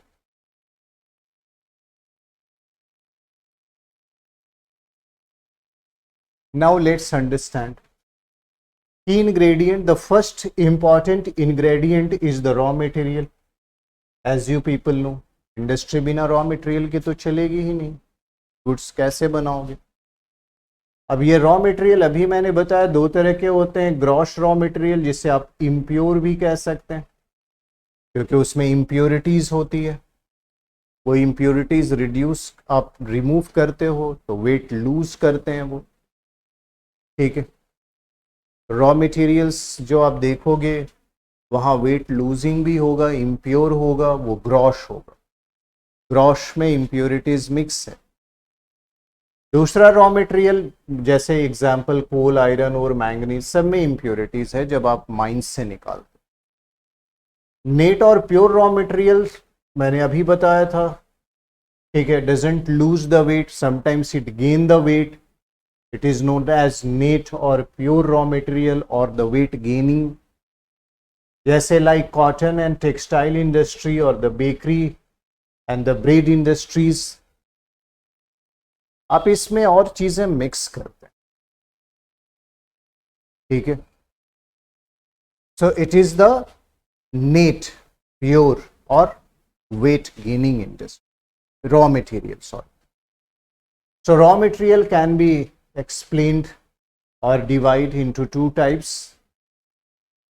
Now let's understand. Key ingredient, the first important ingredient is the raw material. As you people know, industry बिना raw material के तो चलेगी ही नहीं, गुड्स कैसे बनाओगे? अब ये रॉ मटेरियल अभी मैंने बताया दो तरह के होते हैं, ग्रॉस रॉ मटेरियल जिसे आप इम्प्योर भी कह सकते हैं क्योंकि उसमें इम्प्योरिटीज होती है, वो इम्प्योरिटीज रिड्यूस आप रिमूव करते हो तो वेट लूज करते हैं वो, ठीक है। रॉ मटेरियल्स जो आप देखोगे वहाँ वेट लूजिंग भी होगा, इम्प्योर होगा, वो ग्रॉस होगा, ग्रॉस में इम्प्योरिटीज मिक्स है। दूसरा रॉ मटेरियल जैसे एग्जाम्पल कोल, आयरन और मैंगनीज, सब में इम्प्योरिटीज है जब आप माइंस से निकालते। नेट और प्योर रॉ मटेरियल मैंने अभी बताया था, ठीक है, doesn't lose the weight, sometimes it gain the weight, it is known as net or pure raw material or the weight gaining, जैसे like cotton and textile industry or the bakery and the bread industries। आप इसमें और चीजें mix करते हैं, ठीक है। so it is the net, pure or weight gaining industry, raw material, sorry। so raw material can be explained or divide into two types,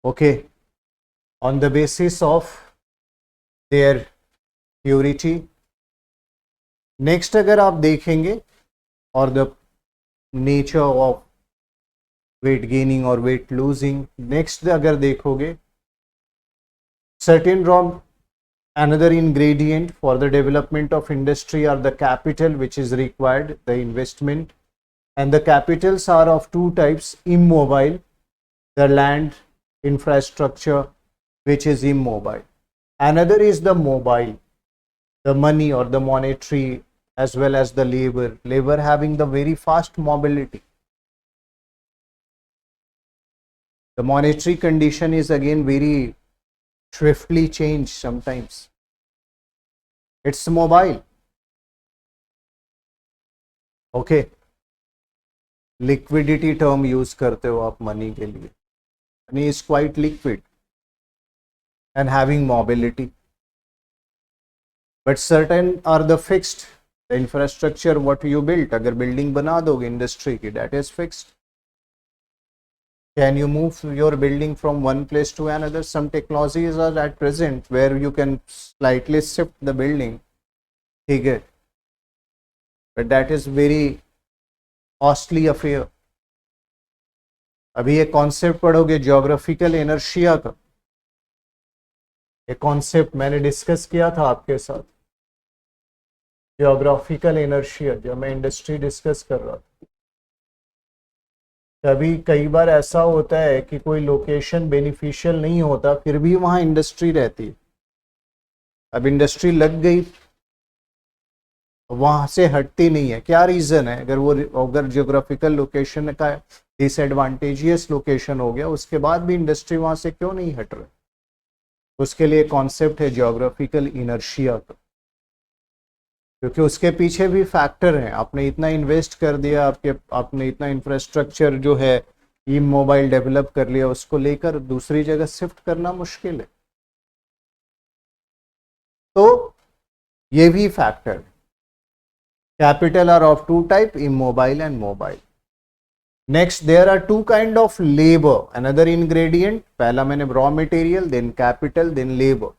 okay, on the basis of their purity. Next अगर आप देखेंगे और the nature of weight gaining और wait losing, next अगर देखोगे certain raw another ingredient for the development of industry are the capital which is required, the investment, and the capitals are of two types: immobile, the land infrastructure which is immobile; another is the mobile, the money or the monetary, as well as the labor having the very fast mobility. The monetary condition is again very swiftly change sometimes. It's mobile. Okay. Liquidity term use करते हो आप money के लिए. Money is quite liquid and having mobility. But certain are the fixed. The infrastructure what you built, अगर building बना दोगे industry की, that is fixed. Can you move your building from one place to another? Some technologies are at present where you can slightly shift the building. ठीक है, but that is very costly affair. अभी ये concept पढ़ोगे geographical inertia का, ये concept मैंने discuss किया था आपके साथ, जियोग्राफिकल इनर्शिया, जब मैं इंडस्ट्री डिस्कस कर रहा था। कभी कई बार ऐसा होता है कि कोई लोकेशन बेनिफिशियल नहीं होता, फिर भी वहां इंडस्ट्री रहती है। अब इंडस्ट्री लग गई, वहां से हटती नहीं है, क्या रीजन है? अगर जियोग्राफिकल लोकेशन का डिसएडवांटेजियस लोकेशन हो गया, उसके बाद भी इंडस्ट्री वहां से क्यों नहीं हट रही? उसके लिए कॉन्सेप्ट है जियोग्राफिकल इनर्शिया का, क्योंकि उसके पीछे भी फैक्टर हैं। आपने इतना इन्वेस्ट कर दिया, आपने इतना इंफ्रास्ट्रक्चर जो है इमोबाइल डेवलप कर लिया, उसको लेकर दूसरी जगह शिफ्ट करना मुश्किल है। तो ये भी फैक्टर है। Capital are of two type, immobile and mobile. Next, there are two kind of labour, another ingredient. पहला मैंने raw material, then capital, then labour.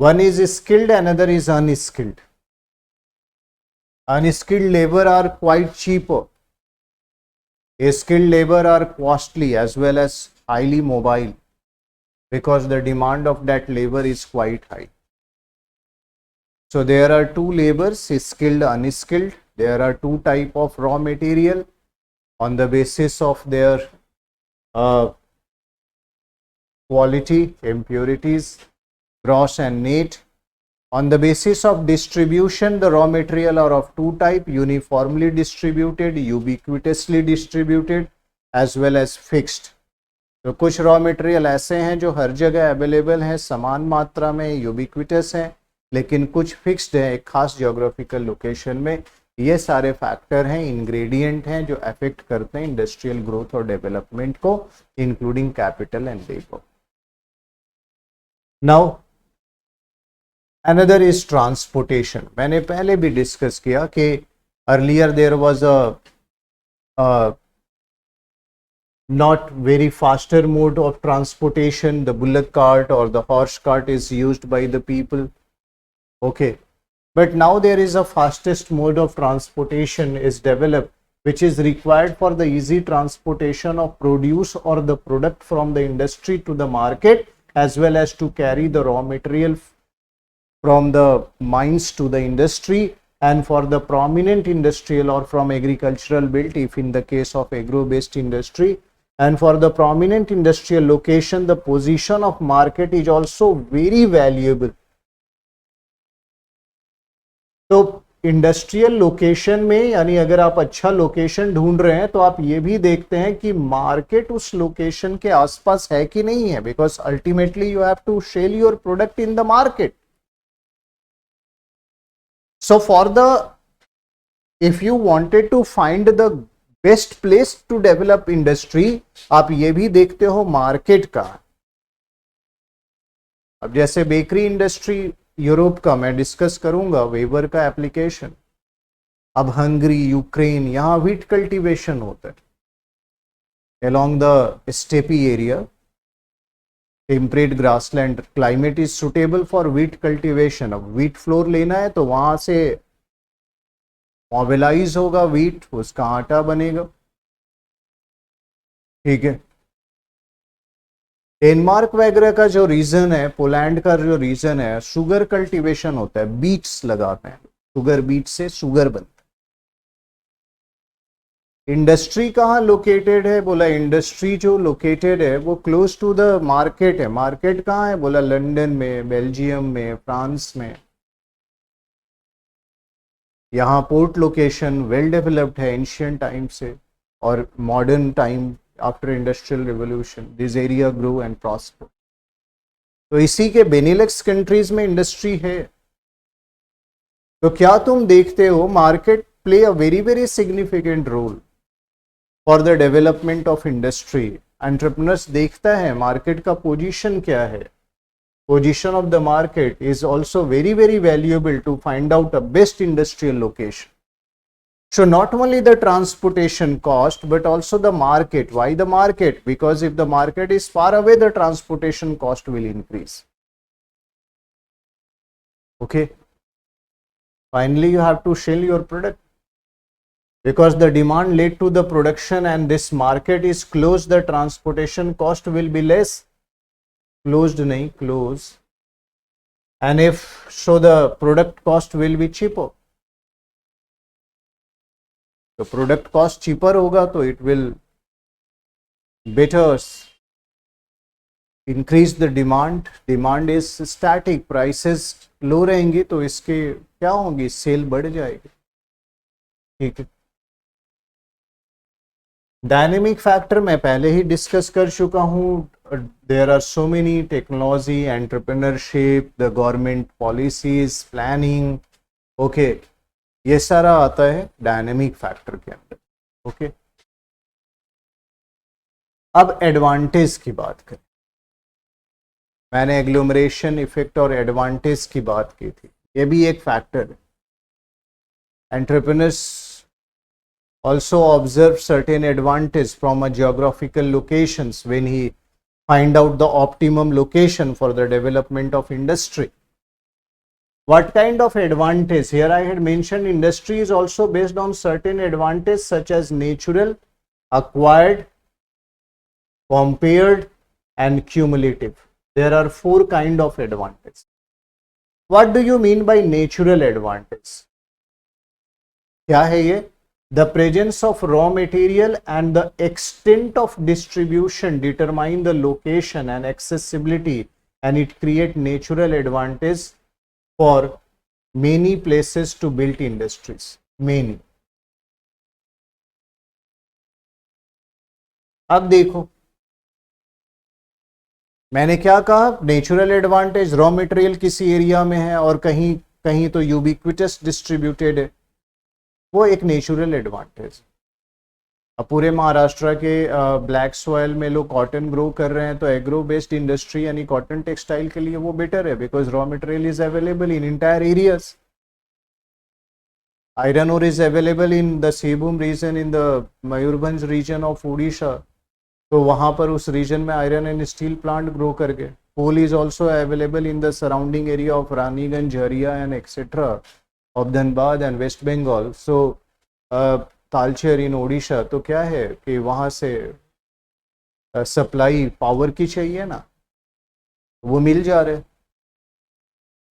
One is skilled, another is unskilled. Unskilled labor are quite cheaper. Skilled labor are costly as well as highly mobile because the demand of that labor is quite high. So there are two labors, skilled, unskilled. There are two type of raw material on the basis of their quality, impurities, gross and net. On the basis of distribution, the raw material are of two type: uniformly distributed, ubiquitously distributed, as well as fixed. तो कुछ raw material ऐसे हैं जो हर जगह available हैं, समान मात्रा में, यूबिक्विटस हैं, लेकिन कुछ फिक्स्ड है एक खास जियोग्राफिकल लोकेशन में। ये सारे फैक्टर हैं, इंग्रेडिएंट हैं जो अफेक्ट करते हैं इंडस्ट्रियल ग्रोथ और डेवलपमेंट को, including capital and labour. Now another is transportation. मैंने पहले भी डिस्कस किया कि earlier there was a not very faster mode of transportation, the bullock cart or the horse cart is used by the people. Okay, but now there is a fastest mode of transportation is developed, which is required for the easy transportation of produce or the product from the industry to the market, as well as to carry the raw material from the mines to the industry. And for the prominent industrial or from agricultural belt, if in the case of agro based industry, and for the prominent industrial location, the position of market is also very valuable. तो industrial location में, यानी अगर आप अच्छा location ढूंढ रहे हैं तो आप ये भी देखते हैं कि मार्केट उस लोकेशन के आसपास है कि नहीं है, because ultimately you have to sell your product in the market. So for the, if you wanted to find the best place to develop industry, आप ये भी देखते हो मार्केट का. अब जैसे बेकरी इंडस्ट्री यूरोप का मैं डिस्कस करूंगा, वेबर का एप्लीकेशन. अब हंगरी, यूक्रेन, यहाँ व्हीट कल्टीवेशन होता है along the steppe area. Temperate grassland, climate is suitable for wheat cultivation. अब व्हीट फ्लोर लेना है तो वहां से मोबिलाइज होगा व्हीट, उसका आटा बनेगा, ठीक है। डेनमार्क वगैरह का जो रीजन है, पोलैंड का जो रीजन है, शुगर कल्टीवेशन होता है, बीट्स लगाते हैं, शुगर बीट से शुगर बनता है। इंडस्ट्री कहाँ लोकेटेड है, बोला इंडस्ट्री जो लोकेटेड है वो क्लोज टू द मार्केट है। मार्केट कहाँ है, बोला लंदन में, बेल्जियम में, फ्रांस में। यहाँ पोर्ट लोकेशन वेल डेवलप्ड है एंशियंट टाइम से और modern time after industrial revolution, this area grow and prosper. तो इसी के बेनिलक्स कंट्रीज में इंडस्ट्री है। तो क्या तुम देखते हो, market play a very very significant role for the development of industry. Entrepreneurs देखता है मार्केट का पोजीशन क्या है। Position of the market is also very very valuable to find out a best industrial location. So not only the transportation cost but also the market. Why the market? Because if the market is far away, the transportation cost will increase. Okay. Finally, you have to sell your product. Because the demand led to the production and this market is closed, the transportation cost will be less. Closed nahi, close. And if so, the product cost will be cheaper. The product cost cheaper होगा तो it will better increase the demand. Demand is static, prices low रहेंगी तो इसके क्या होंगी, cell बढ़ जाएगी, ठीक है। डायनेमिक फैक्टर मैं पहले ही डिस्कस कर चुका हूँ। There are so many technology, entrepreneurship, the government policies, planning, okay, ये सारा आता है डायनेमिक फैक्टर के अंदर, ओके। अब एडवांटेज की बात करें। मैंने एग्लोमरेशन इफेक्ट और एडवांटेज की बात की थी, ये भी एक फैक्टर है। Entrepreneurs also observe certain advantage from a geographical locations when he find out the optimum location for the development of industry. What kind of advantage? Here I had mentioned industry is also based on certain advantage such as natural, acquired, compared and cumulative. There are four kind of advantage. What do you mean by natural advantage? क्या है ये? The presence of raw material and the extent of distribution determine the location and accessibility, and it create natural advantage for many places to build industries. Many. अब देखो मैंने क्या कहा, natural advantage, raw material किसी area में है और कहीं कहीं तो यूबिक्विटस डिस्ट्रीब्यूटेड है, वो एक नेचुरल एडवांटेज। अब पूरे महाराष्ट्र के ब्लैक सॉइल में लोग कॉटन ग्रो कर रहे हैं तो एग्रो बेस्ड इंडस्ट्री यानी कॉटन टेक्सटाइल के लिए वो बेटर है, because raw material is available in entire areas. Iron ore is available in the Singhbhum region, in the Mayurbhanj region of Orissa, तो वहां पर उस रीजन में iron and steel plant grow करके। Coal is also available in the surrounding area of Raniganj, Jharia and etcetera of Dhanbad and West Bengal. So Talcher in Odisha, तो क्या है कि वहाँ से सप्लाई पावर की चाहिए ना, वो मिल जा रहे।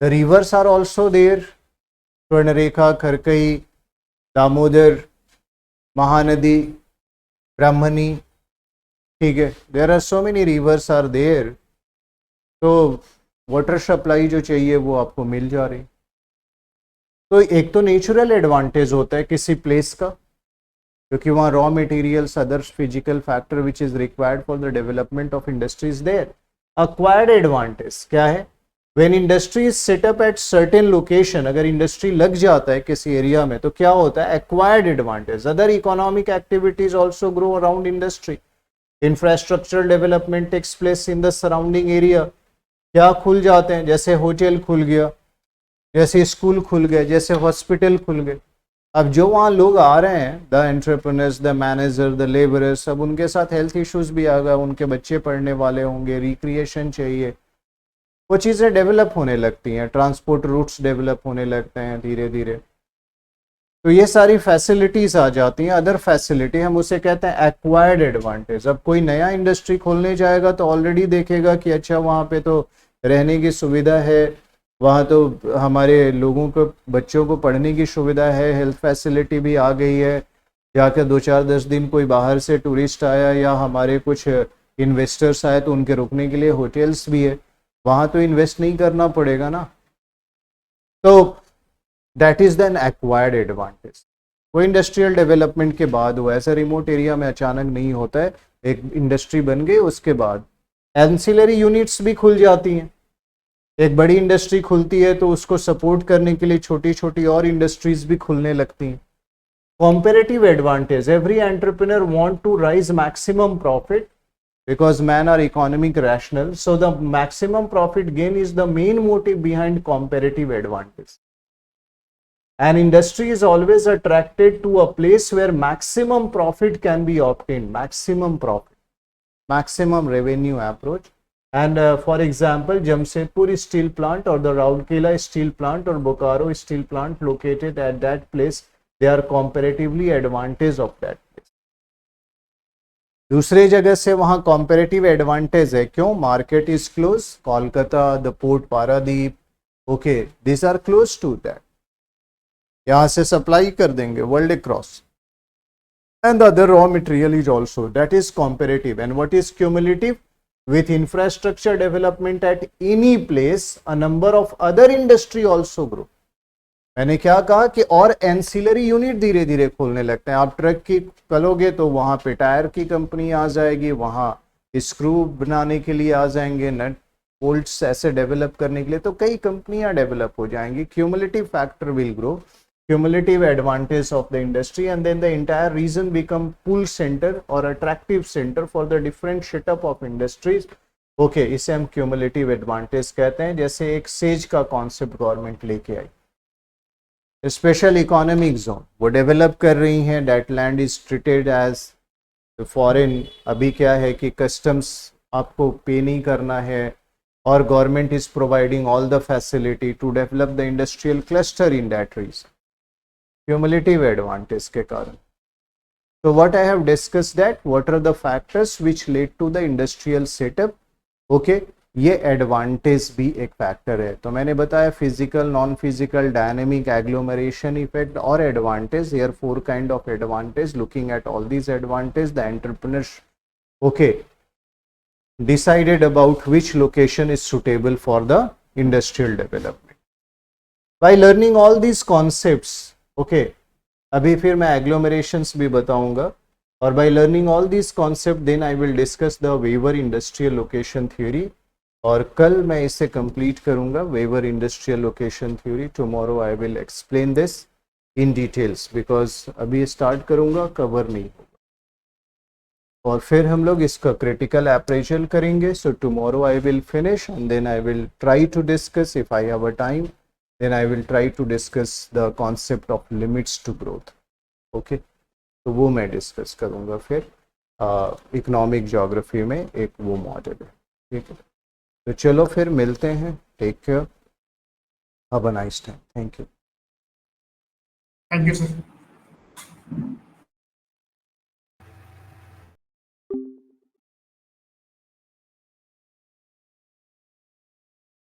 The rivers are also there, Swarnarekha, Kharkai, Damodar, Mahanadi, ब्राह्मणी, ठीक है। There are so many rivers are there, तो वाटर सप्लाई जो चाहिए वो आपको मिल जा रही। तो एक तो नेचुरल एडवांटेज होता है किसी प्लेस का, क्योंकि वहाँ raw materials, others physical factor which is required for the development of industries there. Acquired advantage क्या है, when industry is set up at certain location, अगर इंडस्ट्री लग जाता है किसी एरिया में तो क्या होता है, acquired advantage. Other economic activities also grow around industry, infrastructural development takes place in the surrounding area. क्या खुल जाते हैं, जैसे होटल खुल गया, जैसे स्कूल खुल गए, जैसे हॉस्पिटल खुल गए, अब जो वहाँ लोग आ रहे हैं, the entrepreneurs, the manager, the labourers, अब उनके साथ हेल्थ इश्यूज भी आ गए, उनके बच्चे पढ़ने वाले होंगे, रिक्रिएशन चाहिए, वो चीज़ें डेवलप होने लगती हैं, ट्रांसपोर्ट रूट्स डेवलप होने लगते हैं धीरे धीरे। तो ये सारी फैसिलिटीज आ जाती हैं। अदर फैसिलिटी हम उसे कहते हैं एक्वायर्ड एडवांटेज। अब कोई नया इंडस्ट्री खोलने जाएगा तो ऑलरेडी देखेगा कि अच्छा वहाँ पे तो रहने की सुविधा है, वहाँ तो हमारे लोगों को, बच्चों को पढ़ने की सुविधा है, हेल्थ फैसिलिटी भी आ गई है, जाकर 2-4-10 दिन कोई बाहर से टूरिस्ट आया या हमारे कुछ इन्वेस्टर्स आए तो उनके रुकने के लिए होटल्स भी है, वहाँ तो इन्वेस्ट नहीं करना पड़ेगा ना। तो that is then acquired advantage. वो इंडस्ट्रियल डेवलपमेंट के बाद हुआ, ऐसा रिमोट एरिया में अचानक नहीं होता है, एक इंडस्ट्री बन गई उसके बाद एंसिलरी यूनिट्स भी खुल जाती हैं। एक बड़ी इंडस्ट्री खुलती है तो उसको सपोर्ट करने के लिए छोटी छोटी और इंडस्ट्रीज भी खुलने लगती हैं। Comparative advantage, every entrepreneur want to rise maximum profit because men are economic rational, so the maximum profit gain is the main motive behind comparative advantage. An industry is always attracted to a place where maximum profit can be obtained, maximum profit, maximum revenue approach. And for example, Jamshedpur steel plant or the Rourkela steel plant or Bokaro steel plant located at that place, they are comparatively advantage of that place. दूसरे जगह से वहाँ comparative advantage है, क्यों? Market is close, Kolkata, the port Paradip, okay, this are close to that, यहाँ से supply कर देंगे world across, and the other raw material is also, that is comparative. And what is cumulative? with infrastructure development at any place, a number of other industry also grow. मैंने क्या कहा कि और ancillary unit धीरे धीरे खोलने लगते हैं। आप ट्रक की करोगे तो वहां पे टायर की कंपनी आ जाएगी, वहां स्क्रू बनाने के लिए आ जाएंगे, नट बोल्ट्स ऐसे डेवलप करने के लिए, तो कई कंपनियां डेवलप हो जाएंगी। Cumulative factor will grow, cumulative advantage of the industry, and then the entire region become pull centre और attractive centre for the different setup of industries. Okay, इसे हम क्यूमुलेटिव एडवांटेज कहते हैं। जैसे एक सेज का कॉन्सेप्ट गवर्नमेंट लेके आई, स्पेशल इकोनॉमिक जोन वो डेवलप कर रही हैं, that land is treated as foreign. अभी क्या है कि कस्टम्स आपको पे नहीं करना है, और government is providing all the facility to develop the industrial cluster in that region, cumulative advantage के कारण। So what I have discussed that what are the factors which lead to the industrial setup, okay, ये advantage भी एक factor है। तो मैंने बताया physical, non physical, dynamic, agglomeration effect और advantage, here 4 kind of advantage. Looking at all these advantage, the entrepreneur okay decided about which location is suitable for the industrial development. By learning all these concepts, okay, अभी फिर मैं एग्लोमरेशंस भी बताऊंगा, और by learning all this concept then I will discuss the Weber industrial location theory, और कल मैं इसे कंप्लीट करूंगा, Weber industrial location theory. Tomorrow I will explain this in details, because अभी स्टार्ट करूंगा कवर नहीं होगा, और फिर हम लोग इसका क्रिटिकल अप्रेजल करेंगे। So tomorrow I will finish and then I will try to discuss, if I have a time then I will try to discuss the concept of limits to growth. Okay, तो वो मैं discuss करूँगा फिर economic geography में, एक वो model है, ठीक है। तो चलो फिर मिलते हैं, take care, have a nice time, thank you. Thank you sir.